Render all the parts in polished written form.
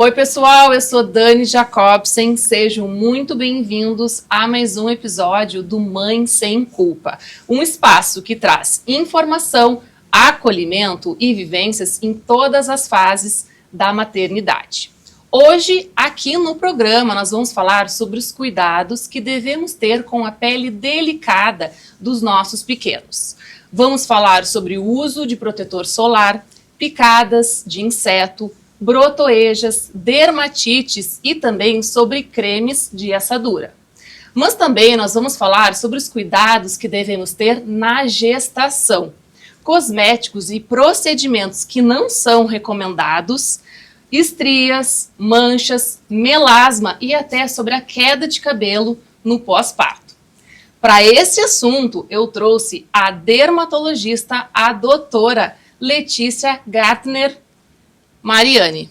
Oi pessoal, eu sou Dani Jacobsen, sejam muito bem-vindos a mais um episódio do Mãe Sem Culpa, um espaço que traz informação, acolhimento e vivências em todas as fases da maternidade. Hoje, aqui no programa, nós vamos falar sobre os cuidados que devemos ter com a pele delicada dos nossos pequenos. Vamos falar sobre o uso de protetor solar, picadas de inseto, brotoejas, dermatites e também sobre cremes de assadura. Mas também nós vamos falar sobre os cuidados que devemos ter na gestação, cosméticos e procedimentos que não são recomendados, estrias, manchas, melasma e até sobre a queda de cabelo no pós-parto. Para esse assunto, eu trouxe a dermatologista, a doutora Letícia Gartner Mariani.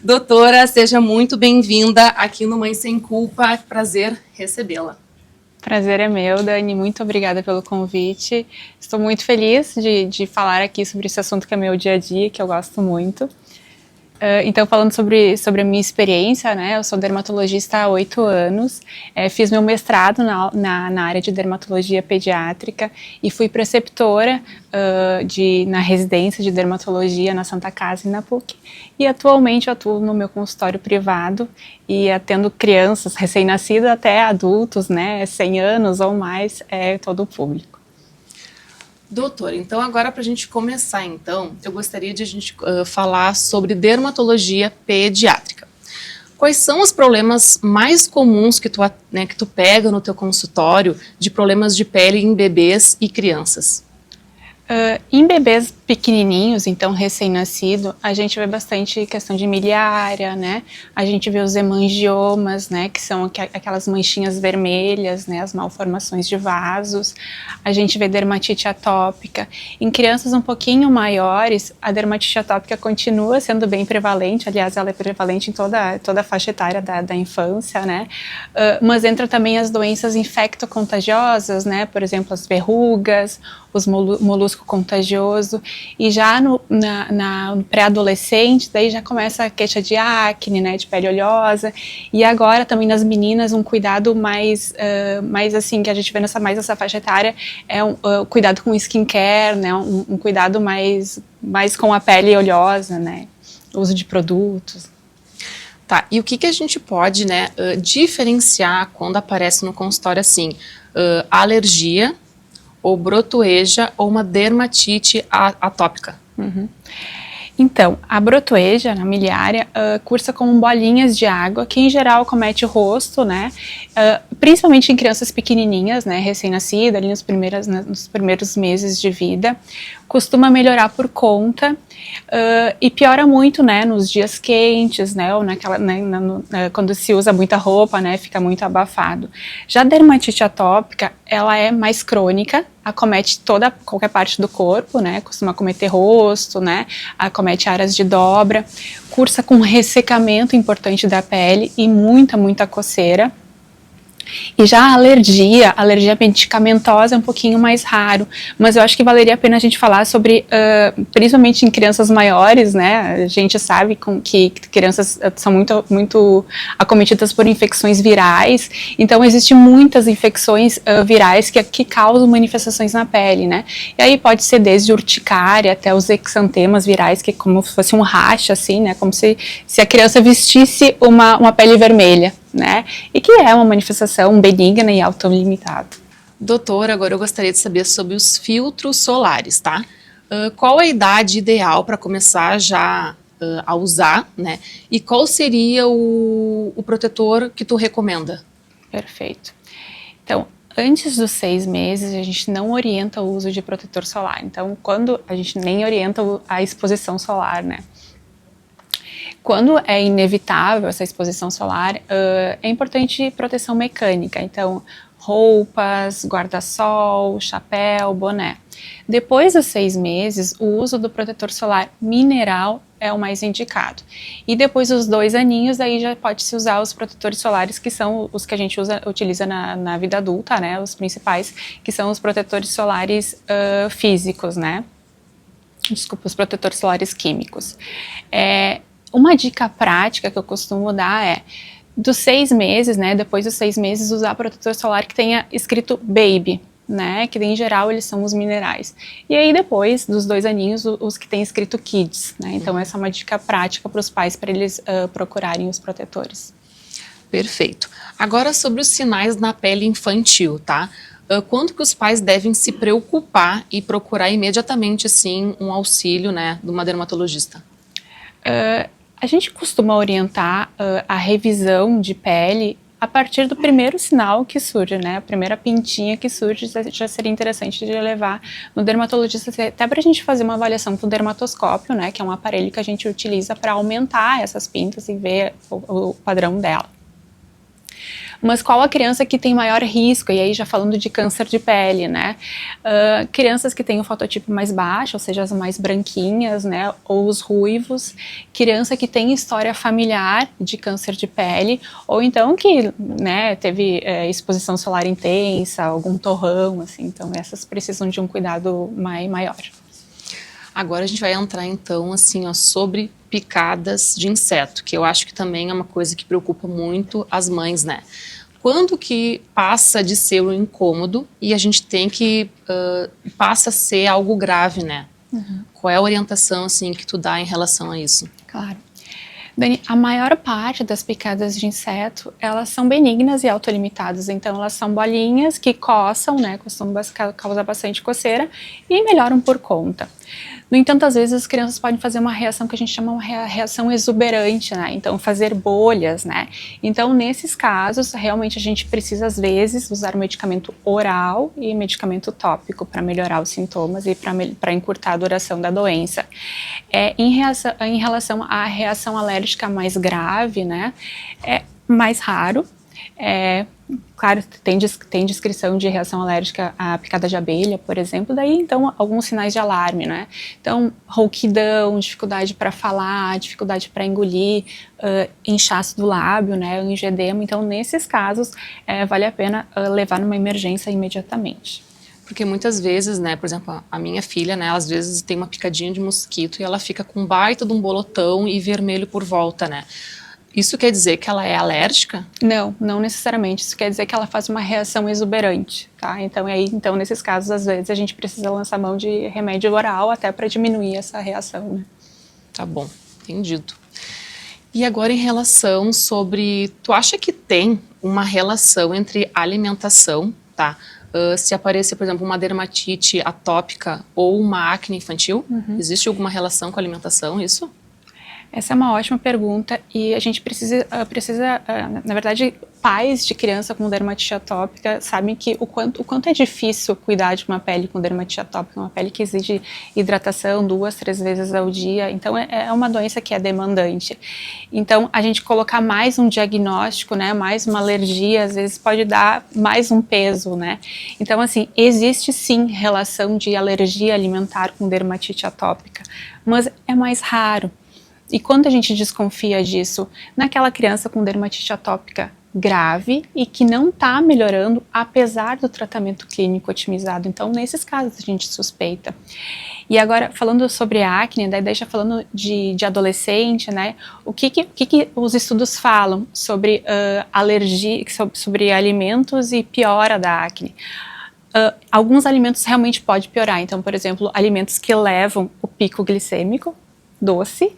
Doutora, seja muito bem-vinda aqui no Mãe Sem Culpa. Prazer recebê-la. Prazer é meu, Dani. Muito obrigada pelo convite. Estou muito feliz de falar aqui sobre esse assunto que é meu dia a dia, que eu gosto muito. Então, falando sobre a minha experiência, né, eu sou dermatologista há 8 anos, fiz meu mestrado na área de dermatologia pediátrica e fui preceptora na residência de dermatologia na Santa Casa e na PUC. E atualmente eu atuo no meu consultório privado e atendo crianças recém-nascidas até adultos, né, 100 anos ou mais, todo o público. Doutora, então agora para a gente começar, eu gostaria de a gente falar sobre dermatologia pediátrica. Quais são os problemas mais comuns que tu pega no teu consultório de problemas de pele em bebês e crianças? Em bebês pequenininhos, então recém-nascido, a gente vê bastante questão de miliária, né? A gente vê os hemangiomas, né? Que são aquelas manchinhas vermelhas, né? As malformações de vasos. A gente vê dermatite atópica. Em crianças um pouquinho maiores, a dermatite atópica continua sendo bem prevalente. Aliás, ela é prevalente em toda a faixa etária da infância, né? Mas entra também as doenças infectocontagiosas, né? Por exemplo, as verrugas, os molusco contagioso, e já no pré-adolescente, daí já começa a queixa de acne, né, de pele oleosa, e agora também nas meninas um cuidado mais assim, que a gente vê mais nessa faixa etária, o cuidado com skincare, né, um cuidado mais com a pele oleosa, né, uso de produtos. Tá, e o que a gente pode, né, diferenciar quando aparece no consultório assim, alergia, ou brotoeja, ou uma dermatite atópica? Uhum. Então, a brotoeja, na miliária, cursa como bolinhas de água, que em geral comete o rosto, né, principalmente em crianças pequenininhas, né, recém-nascidas, ali nos primeiros meses de vida, costuma melhorar por conta, e piora muito, né, nos dias quentes, né, ou quando se usa muita roupa, né, fica muito abafado. Já a dermatite atópica, ela é mais crônica, acomete qualquer parte do corpo, né, costuma acometer rosto, né, acomete áreas de dobra, cursa com ressecamento importante da pele e muita coceira. E já a alergia medicamentosa é um pouquinho mais raro, mas eu acho que valeria a pena a gente falar sobre, principalmente em crianças maiores, né, a gente sabe que crianças são muito acometidas por infecções virais, então existem muitas infecções virais que causam manifestações na pele, né, e aí pode ser desde urticária até os exantemas virais, que é como se fosse um racha, assim, né, como se a criança vestisse uma pele vermelha, né, e que é uma manifestação benigna e autolimitada. Doutora, agora eu gostaria de saber sobre os filtros solares, tá? Qual a idade ideal para começar já a usar, né? E qual seria o protetor que tu recomenda? Perfeito. Então, antes dos 6 meses, a gente não orienta o uso de protetor solar. Então, quando a gente nem orienta a exposição solar, né? Quando é inevitável essa exposição solar, é importante proteção mecânica, então roupas, guarda-sol, chapéu, boné. Depois dos 6 meses, o uso do protetor solar mineral é o mais indicado. E depois dos 2 aninhos, aí já pode-se usar os protetores solares, que são os que a gente utiliza na vida adulta, né, os principais, que são os protetores solares físicos, né, desculpa, os protetores solares químicos. Uma dica prática que eu costumo dar é, dos 6 meses, né, depois dos 6 meses, usar protetor solar que tenha escrito Baby, né, que em geral eles são os minerais. E aí depois dos 2 aninhos, os que tem escrito Kids, né, então essa é uma dica prática para os pais, para eles procurarem os protetores. Perfeito. Agora sobre os sinais na pele infantil, tá? Quando que os pais devem se preocupar e procurar imediatamente, assim, um auxílio, né, de uma dermatologista? A gente costuma orientar a revisão de pele a partir do primeiro sinal que surge, né? A primeira pintinha que surge já seria interessante de levar no dermatologista, até para a gente fazer uma avaliação com o dermatoscópio, né? Que é um aparelho que a gente utiliza para aumentar essas pintas e ver o padrão dela. Mas qual a criança que tem maior risco? E aí já falando de câncer de pele, né? Crianças que têm o fototipo mais baixo, ou seja, as mais branquinhas, né? Ou os ruivos. Criança que tem história familiar de câncer de pele, ou então que, né, teve exposição solar intensa, algum torrão, assim. Então essas precisam de um cuidado maior. Agora a gente vai entrar então, assim, ó, sobre picadas de inseto, que eu acho que também é uma coisa que preocupa muito as mães, né? Quando que passa de ser um incômodo e a gente tem que passa a ser algo grave, né? Uhum. Qual é a orientação, assim, que tu dá em relação a isso? Claro. Dani, a maior parte das picadas de inseto, elas são benignas e autolimitadas, então elas são bolinhas que coçam, né, costumam causar bastante coceira e melhoram por conta. No entanto, às vezes as crianças podem fazer uma reação que a gente chama uma reação exuberante, né, então fazer bolhas, né. Então nesses casos, realmente a gente precisa às vezes usar medicamento oral e medicamento tópico para melhorar os sintomas e para encurtar a duração da doença. Em relação à reação alérgica mais grave, né, é mais raro. Claro, tem descrição de reação alérgica à picada de abelha, por exemplo, daí então alguns sinais de alarme, né? Então, rouquidão, dificuldade para falar, dificuldade para engolir, inchaço do lábio, né, angedema. Então, nesses casos, vale a pena levar numa emergência imediatamente. Porque muitas vezes, né, por exemplo, a minha filha, né, às vezes tem uma picadinha de mosquito e ela fica com um baita de um bolotão e vermelho por volta, né? Isso quer dizer que ela é alérgica? Não, não necessariamente. Isso quer dizer que ela faz uma reação exuberante, tá? Então nesses casos, às vezes, a gente precisa lançar mão de remédio oral até para diminuir essa reação, né? Tá bom, entendido. E agora em relação sobre... Tu acha que tem uma relação entre alimentação, tá? Se aparecer, por exemplo, uma dermatite atópica ou uma acne infantil, existe alguma relação com a alimentação, isso? Essa é uma ótima pergunta e a gente precisa, na verdade, pais de criança com dermatite atópica sabem que o quanto é difícil cuidar de uma pele com dermatite atópica, uma pele que exige hidratação 2, 3 vezes ao dia, então é uma doença que é demandante. Então, a gente colocar mais um diagnóstico, né, mais uma alergia, às vezes pode dar mais um peso, né? Então, assim, existe sim relação de alergia alimentar com dermatite atópica, mas é mais raro. E quando a gente desconfia disso naquela criança com dermatite atópica grave e que não está melhorando apesar do tratamento clínico otimizado, então nesses casos a gente suspeita. E agora falando sobre a acne, daí já falando de adolescente, né, o que os estudos falam sobre alergia, sobre alimentos e piora da acne? Alguns alimentos realmente podem piorar, então por exemplo, alimentos que levam o pico glicêmico, doce,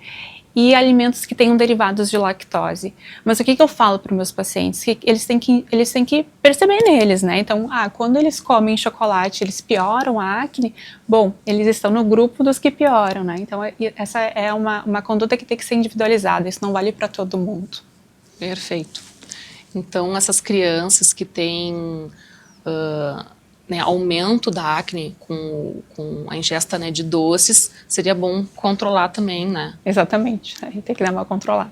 e alimentos que tenham derivados de lactose. Mas o que eu falo para os meus pacientes? Que eles têm que perceber neles, né? Então, quando eles comem chocolate, eles pioram a acne, bom, eles estão no grupo dos que pioram, né? Então, essa é uma conduta que tem que ser individualizada, isso não vale para todo mundo. Perfeito. Então, essas crianças que têm... né, aumento da acne com a ingesta, né, de doces, seria bom controlar também, né? Exatamente, a gente tem que dar uma controlada.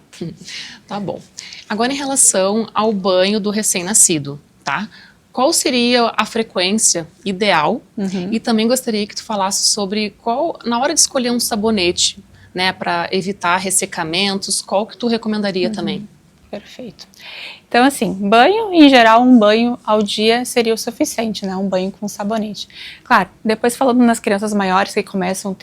Tá bom. Agora em relação ao banho do recém-nascido, tá? Qual seria a frequência ideal? E também gostaria que tu falasse sobre na hora de escolher um sabonete, né, para evitar ressecamentos, qual que tu recomendaria também? Perfeito. Então, assim, banho, em geral, um banho ao dia seria o suficiente, né? Um banho com sabonete. Claro, depois falando nas crianças maiores que começam a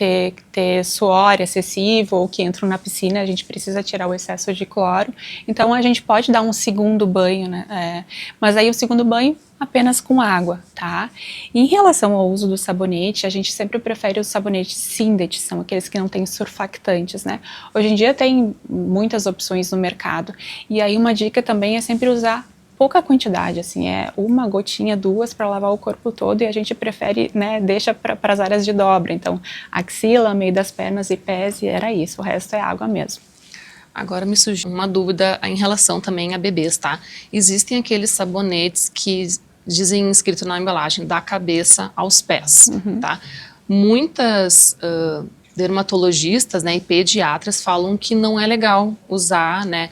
ter suor excessivo ou que entram na piscina, a gente precisa tirar o excesso de cloro. Então, a gente pode dar um segundo banho, né? Mas aí o segundo banho apenas com água, tá? E em relação ao uso do sabonete, a gente sempre prefere os sabonetes Sindet, são aqueles que não têm surfactantes, né? Hoje em dia tem muitas opções no mercado, e aí uma dica também é sempre usar pouca quantidade, assim, é uma gotinha, duas para lavar o corpo todo, e a gente prefere, né, deixa para as áreas de dobra, então axila, meio das pernas e pés, e era isso, o resto é água mesmo. Agora me surgiu uma dúvida em relação também a bebês, tá? Existem aqueles sabonetes que dizem escrito na embalagem, da cabeça aos pés, tá? Muitas dermatologistas, né, e pediatras falam que não é legal usar, né,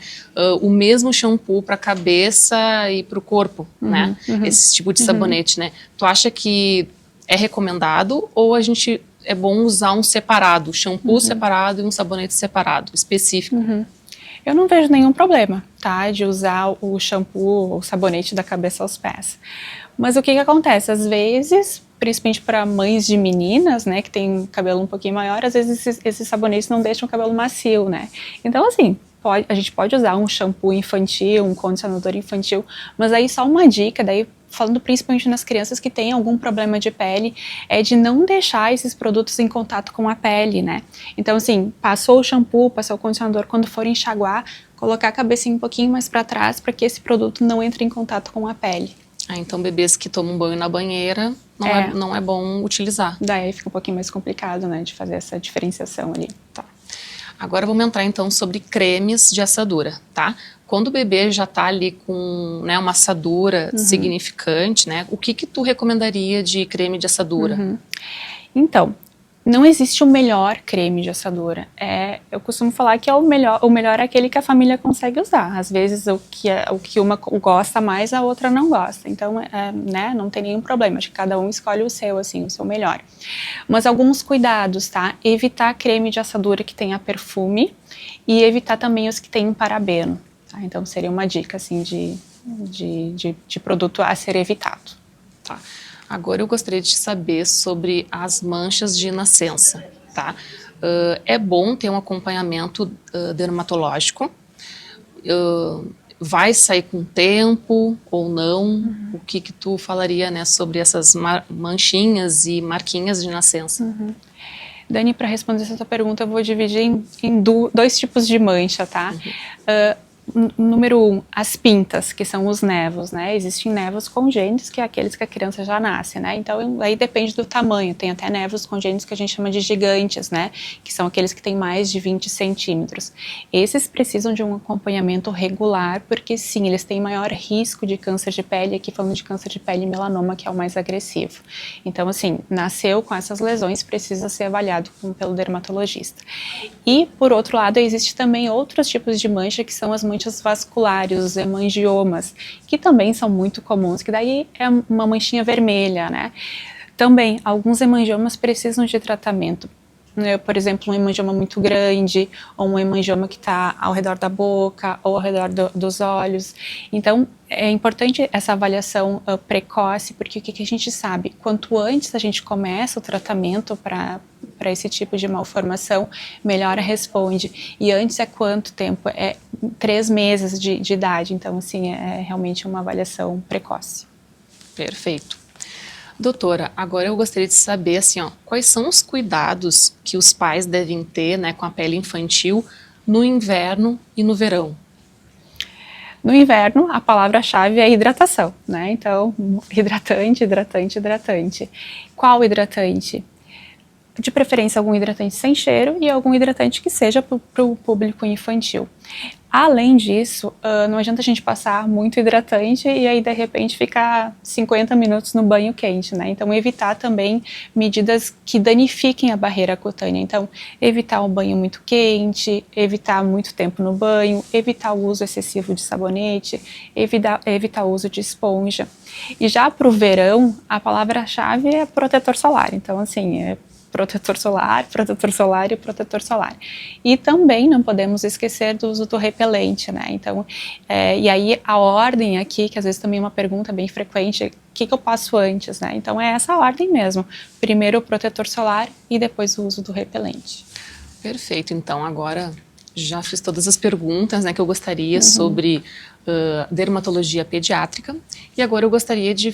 o mesmo shampoo para a cabeça e para o corpo, né? Esse tipo de sabonete, né? Tu acha que é recomendado ou é bom usar um separado, shampoo separado e um sabonete separado, específico? Eu não vejo nenhum problema, tá, de usar o shampoo ou sabonete da cabeça aos pés. Mas o que acontece? Às vezes, principalmente para mães de meninas, né, que tem cabelo um pouquinho maior, às vezes esses sabonetes não deixam o cabelo macio, né? Então, assim, a gente pode usar um shampoo infantil, um condicionador infantil, mas aí só uma dica, daí falando principalmente nas crianças que têm algum problema de pele, é de não deixar esses produtos em contato com a pele, né? Então, assim, passou o shampoo, passou o condicionador, quando for enxaguar, colocar a cabecinha um pouquinho mais para trás para que esse produto não entre em contato com a pele. Então bebês que tomam banho na banheira, não é bom utilizar. Daí fica um pouquinho mais complicado, né, de fazer essa diferenciação ali. Tá. Agora vamos entrar então sobre cremes de assadura, tá? Quando o bebê já tá ali com, né, uma assadura significante, né? O que tu recomendaria de creme de assadura? Então, não existe o melhor creme de assadura. Eu costumo falar que o melhor é aquele que a família consegue usar. Às vezes o que uma gosta mais, a outra não gosta. Então, né, não tem nenhum problema. Acho que cada um escolhe o seu, assim, o seu melhor. Mas alguns cuidados, tá? Evitar creme de assadura que tenha perfume e evitar também os que têm parabeno. Tá? Então, seria uma dica, assim, de produto a ser evitado. Tá. Agora eu gostaria de saber sobre as manchas de nascença, tá? É bom ter um acompanhamento dermatológico, vai sair com tempo ou não? O que tu falaria, né, sobre essas manchinhas e marquinhas de nascença? Dani, para responder essa pergunta, eu vou dividir em dois tipos de mancha, tá? Número 1, as pintas, que são os nevos, né? Existem nevos congênitos, que é aqueles que a criança já nasce, né? Então, aí depende do tamanho. Tem até nevos congênitos que a gente chama de gigantes, né? Que são aqueles que têm mais de 20 centímetros. Esses precisam de um acompanhamento regular, porque sim, eles têm maior risco de câncer de pele, aqui falando de câncer de pele e melanoma, que é o mais agressivo. Então, assim, nasceu com essas lesões, precisa ser avaliado pelo dermatologista. E, por outro lado, existe também outros tipos de mancha, que são as manchas vasculares, os hemangiomas, que também são muito comuns, que daí é uma manchinha vermelha, né? Também, alguns hemangiomas precisam de tratamento. Por exemplo, um hemangioma muito grande, ou um hemangioma que está ao redor da boca, ou ao redor dos olhos. Então, é importante essa avaliação precoce, porque o que a gente sabe? Quanto antes a gente começa o tratamento para esse tipo de malformação, melhor responde. E antes é quanto tempo? É 3 meses de idade. Então, assim, é realmente uma avaliação precoce. Perfeito. Doutora, agora eu gostaria de saber, assim, quais são os cuidados que os pais devem ter, né, com a pele infantil no inverno e no verão? No inverno, a palavra-chave é hidratação, né? Então, hidratante, hidratante, hidratante. Qual hidratante? De preferência, algum hidratante sem cheiro e algum hidratante que seja para o público infantil. Além disso, não adianta a gente passar muito hidratante e aí de repente ficar 50 minutos no banho quente, né? Então evitar também medidas que danifiquem a barreira cutânea. Então evitar um banho muito quente, evitar muito tempo no banho, evitar o uso excessivo de sabonete, evitar o uso de esponja. E já para o verão, a palavra-chave é protetor solar. Então assim, protetor solar e protetor solar. E também não podemos esquecer do uso do repelente, né? Então, e aí a ordem aqui, que às vezes também é uma pergunta bem frequente, o que eu passo antes, né? Então é essa ordem mesmo, primeiro o protetor solar e depois o uso do repelente. Perfeito, então agora já fiz todas as perguntas, né, que eu gostaria sobre dermatologia pediátrica, e agora eu gostaria de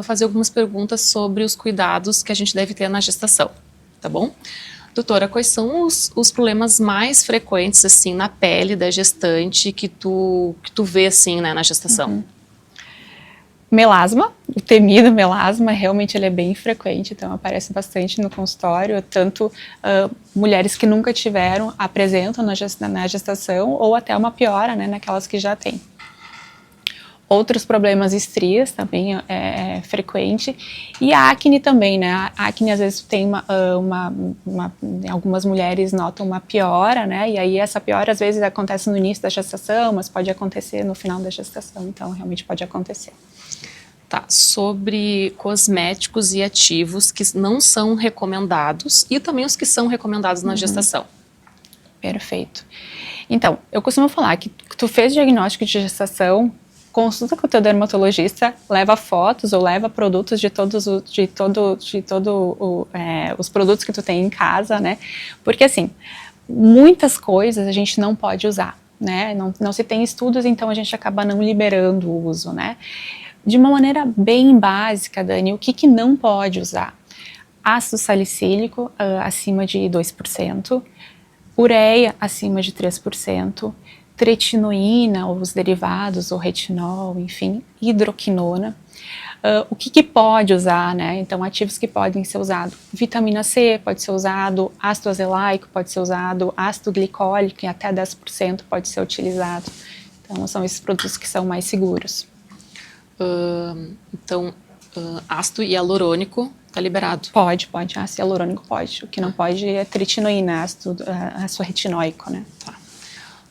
fazer algumas perguntas sobre os cuidados que a gente deve ter na gestação, tá bom? Doutora, quais são os problemas mais frequentes, assim, na pele da gestante que tu vê, assim, né, na gestação? Melasma, o temido melasma, realmente ele é bem frequente, então aparece bastante no consultório, tanto mulheres que nunca tiveram apresentam na gestação, ou até uma piora, né, naquelas que já têm. Outros problemas, estrias também é frequente, e a acne também, né, a acne às vezes tem algumas mulheres notam uma piora, né, e aí essa piora às vezes acontece no início da gestação, mas pode acontecer no final da gestação, então realmente pode acontecer. Tá, sobre cosméticos e ativos que não são recomendados e também os que são recomendados na gestação. Perfeito. Então, eu costumo falar que tu fez diagnóstico de gestação, consulta com o teu dermatologista, leva fotos ou leva produtos de todos os produtos que tu tem em casa, né? Porque assim, muitas coisas a gente não pode usar, né? Não se tem estudos, então a gente acaba não liberando o uso, né? De uma maneira bem básica, Dani, o que não pode usar? Ácido salicílico acima de 2%, ureia acima de 3%, tretinoína, ou os derivados, o retinol, enfim, hidroquinona. O que pode usar, né? Então, ativos que podem ser usados, vitamina C pode ser usado, ácido azelaico pode ser usado, ácido glicólico em até 10% pode ser utilizado. Então, são esses produtos que são mais seguros. Então, ácido hialurônico está liberado? Pode, ácido hialurônico pode. O que não pode é tretinoína, ácido retinóico, né? Tá.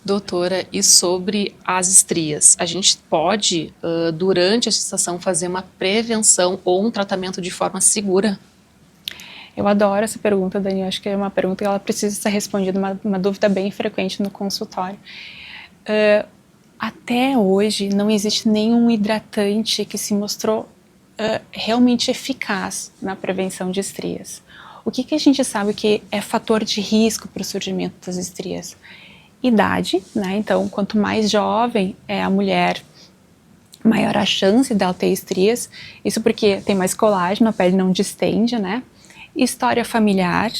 Doutora, e sobre as estrias? A gente pode, durante a gestação, fazer uma prevenção ou um tratamento de forma segura? Eu adoro essa pergunta, Dani. Eu acho que é uma pergunta que ela precisa ser respondida, uma dúvida bem frequente no consultório. Até hoje não existe nenhum hidratante que se mostrou realmente eficaz na prevenção de estrias. O que a gente sabe que é fator de risco para o surgimento das estrias? Idade, né? Então, quanto mais jovem é a mulher, maior a chance dela ter estrias. Isso porque tem mais colágeno, a pele não distende, né? História familiar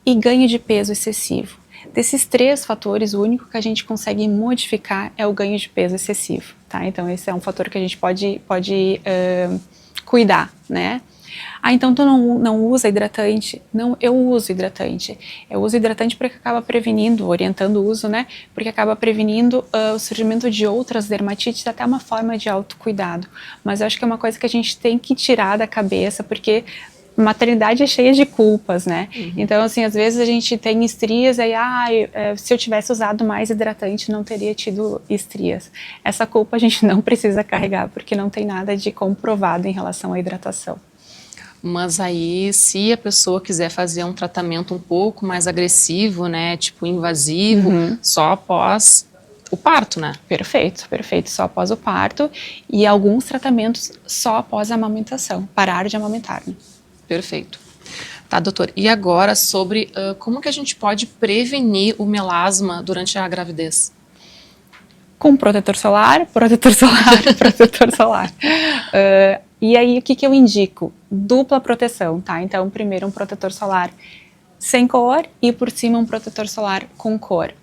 e ganho de peso excessivo. Desses 3 fatores, o único que a gente consegue modificar é o ganho de peso excessivo, tá? Então, esse é um fator que a gente pode cuidar, né? Então tu não usa hidratante? Não, eu uso hidratante. Eu uso hidratante porque acaba prevenindo, orientando o uso, né? Porque acaba prevenindo o surgimento de outras dermatites, até uma forma de autocuidado. Mas eu acho que é uma coisa que a gente tem que tirar da cabeça, porque maternidade é cheia de culpas, né? Então, assim, às vezes a gente tem estrias, aí, se eu tivesse usado mais hidratante, não teria tido estrias. Essa culpa a gente não precisa carregar, porque não tem nada de comprovado em relação à hidratação. Mas aí, se a pessoa quiser fazer um tratamento um pouco mais agressivo, né, tipo invasivo, só após o parto, né? Perfeito, só após o parto, e alguns tratamentos só após a amamentação, parar de amamentar, né? Perfeito. Tá, doutor. E agora sobre como que a gente pode prevenir o melasma durante a gravidez? Com protetor solar. E aí, o que eu indico? Dupla proteção, tá? Então, primeiro um protetor solar sem cor e por cima um protetor solar com cor.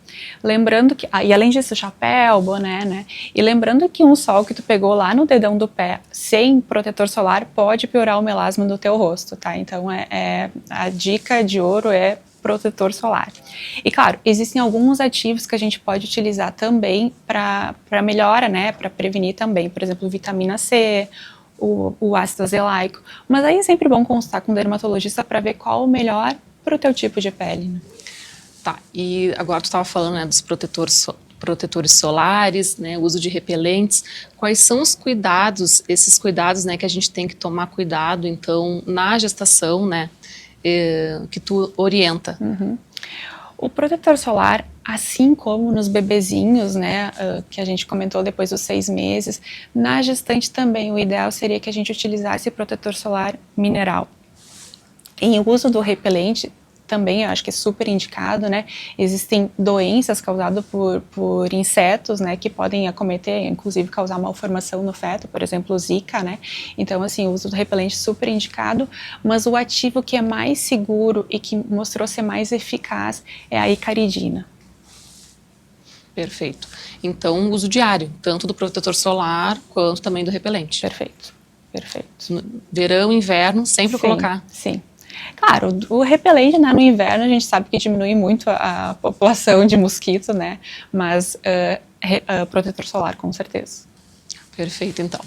Lembrando que, e além disso, chapéu, boné, né? E lembrando que um sol que tu pegou lá no dedão do pé sem protetor solar pode piorar o melasma do teu rosto, tá? Então, a dica de ouro é protetor solar. E claro, existem alguns ativos que a gente pode utilizar também para melhora, né? Para prevenir também, por exemplo, vitamina C, o ácido azelaico. Mas aí é sempre bom consultar com o dermatologista para ver qual o melhor para o teu tipo de pele, né? Tá, e agora tu estava falando, né, dos protetores solares, né, o uso de repelentes. Quais são os cuidados, esses cuidados, né, que a gente tem que tomar cuidado, então, na gestação, né, que tu orienta? O protetor solar, assim como nos bebezinhos, né, que a gente comentou depois dos 6 meses, na gestante também o ideal seria que a gente utilizasse protetor solar mineral. Em uso do repelente, também eu acho que é super indicado, né? Existem doenças causadas por insetos, né? Que podem acometer, inclusive causar malformação no feto, por exemplo, Zika, né? Então, assim, o uso do repelente é super indicado, mas o ativo que é mais seguro e que mostrou ser mais eficaz é a icaridina. Perfeito. Então, uso diário, tanto do protetor solar quanto também do repelente. Perfeito, perfeito. Verão, inverno, sempre colocar. Sim. Claro, o repelente, né, no inverno a gente sabe que diminui muito a população de mosquito, né, mas protetor solar com certeza. Perfeito, então.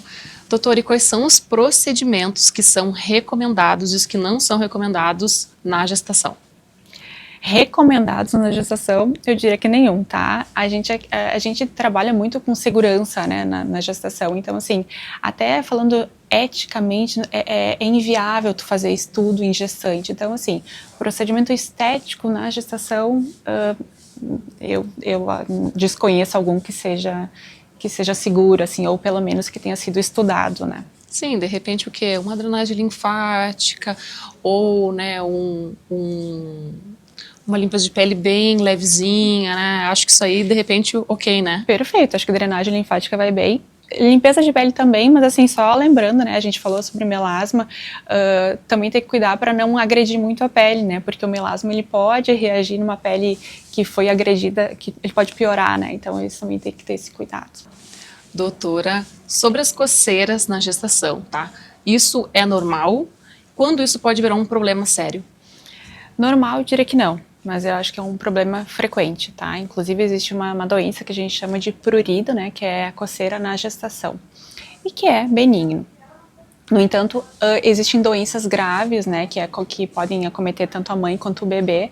Doutora, e quais são os procedimentos que são recomendados e os que não são recomendados na gestação? Recomendados na gestação, eu diria que nenhum, tá? A gente trabalha muito com segurança, né, na gestação, então assim, até falando eticamente, é inviável tu fazer estudo em gestante, então assim, procedimento estético na gestação, eu desconheço algum que seja seguro, assim, ou pelo menos que tenha sido estudado, né? Sim, de repente o quê? Uma drenagem linfática, ou, né, uma limpeza de pele bem levezinha, né? Acho que isso aí, de repente, ok, né? Perfeito, acho que drenagem linfática vai bem. Limpeza de pele também, mas assim, só lembrando, né, a gente falou sobre melasma, também tem que cuidar para não agredir muito a pele, né, porque o melasma ele pode reagir numa pele que foi agredida, que ele pode piorar, né, então eles também tem que ter esse cuidado. Doutora, sobre as coceiras na gestação, tá? Isso é normal? Quando isso pode virar um problema sério? Normal, eu diria que não, mas eu acho que é um problema frequente, tá? Inclusive existe uma doença que a gente chama de prurido, né, que é a coceira na gestação, e que é benigno. No entanto, existem doenças graves, né, que podem acometer tanto a mãe quanto o bebê,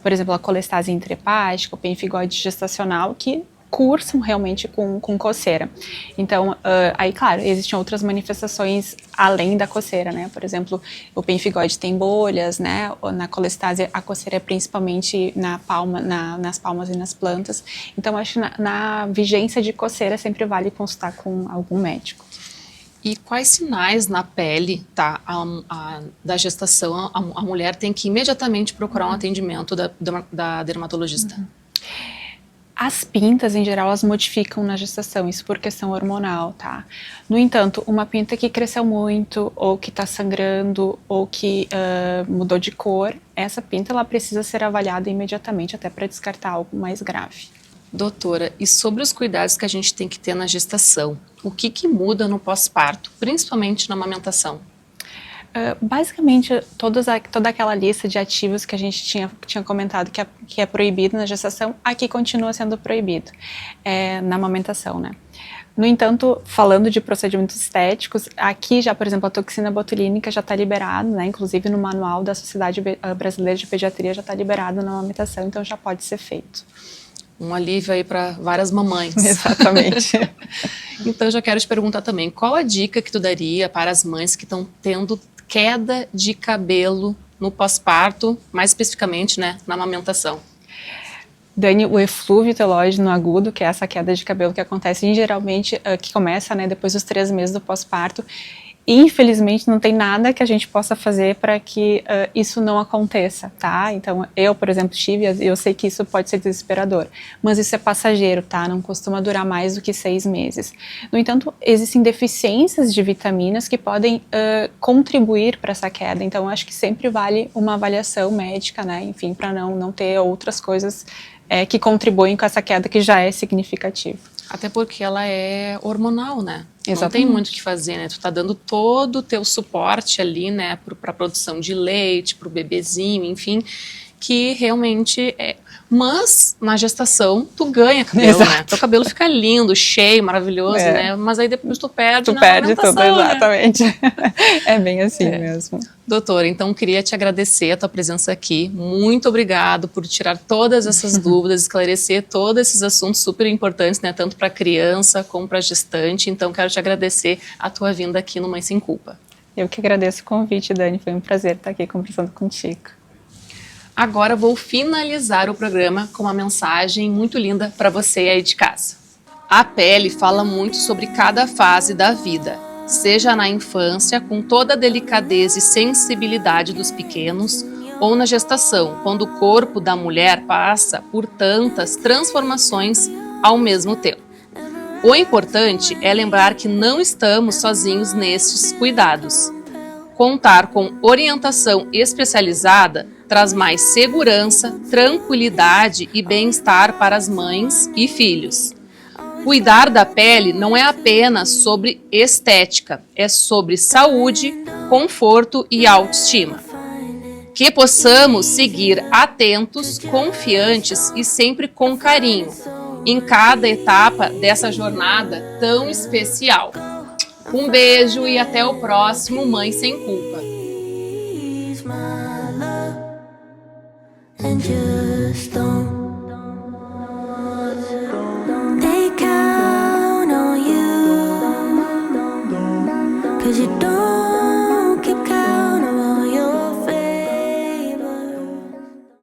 por exemplo, a colestase intrahepática, o pemphigoide gestacional, que cursam realmente com coceira. Então, aí, claro, existem outras manifestações além da coceira, né? Por exemplo, o pemphigoide tem bolhas, né? Na colestase, a coceira é principalmente na palma, nas palmas e nas plantas. Então, acho que na vigência de coceira sempre vale consultar com algum médico. E quais sinais na pele, tá, da gestação a mulher tem que imediatamente procurar um atendimento da dermatologista? As pintas, em geral, elas modificam na gestação, isso por questão hormonal, tá? No entanto, uma pinta que cresceu muito, ou que tá sangrando, ou que mudou de cor, essa pinta ela precisa ser avaliada imediatamente, até para descartar algo mais grave. Doutora, e sobre os cuidados que a gente tem que ter na gestação, o que muda no pós-parto, principalmente na amamentação? Basicamente, toda aquela lista de ativos que a gente tinha comentado que é proibido na gestação, aqui continua sendo proibido na amamentação, né? No entanto, falando de procedimentos estéticos, aqui já, por exemplo, a toxina botulínica já está liberada, né? Inclusive no manual da Sociedade Brasileira de Pediatria já está liberado na amamentação, então já pode ser feito. Um alívio aí para várias mamães. Exatamente. Então, eu já quero te perguntar também, qual a dica que tu daria para as mães que estão tendo queda de cabelo no pós-parto, mais especificamente, né, na amamentação? Dani, o eflúvio telógeno agudo, que é essa queda de cabelo que acontece geralmente, que começa, né, depois dos 3 meses do pós-parto, infelizmente não tem nada que a gente possa fazer para que isso não aconteça, tá? Então eu, por exemplo, tive, eu sei que isso pode ser desesperador, mas isso é passageiro, tá? Não costuma durar mais do que 6 meses. No entanto, existem deficiências de vitaminas que podem contribuir para essa queda, então acho que sempre vale uma avaliação médica, né? Enfim, para não ter outras coisas que contribuem com essa queda que já é significativa. Até porque ela é hormonal, né? Exatamente. Não tem muito o que fazer, né? Tu tá dando todo o teu suporte ali, né? Pra produção de leite, pro bebezinho, enfim, que realmente é... Mas, na gestação, tu ganha cabelo, Exato. né? Teu cabelo fica lindo, cheio, maravilhoso, né? Mas aí depois tu perde na perde tudo, né? exatamente. É bem assim mesmo. Doutora, então queria te agradecer a tua presença aqui. Muito obrigado por tirar todas essas dúvidas, esclarecer todos esses assuntos super importantes, né? Tanto para criança como para gestante. Então quero te agradecer a tua vinda aqui no Mãe Sem Culpa. Eu que agradeço o convite, Dani. Foi um prazer estar aqui conversando contigo. Agora vou finalizar o programa com uma mensagem muito linda para você aí de casa. A pele fala muito sobre cada fase da vida, seja na infância, com toda a delicadeza e sensibilidade dos pequenos, ou na gestação, quando o corpo da mulher passa por tantas transformações ao mesmo tempo. O importante é lembrar que não estamos sozinhos nestes cuidados. Contar com orientação especializada traz mais segurança, tranquilidade e bem-estar para as mães e filhos. Cuidar da pele não é apenas sobre estética, é sobre saúde, conforto e autoestima. Que possamos seguir atentos, confiantes e sempre com carinho em cada etapa dessa jornada tão especial. Um beijo e até o próximo Mãe Sem Culpa. They count on you, 'cause you don't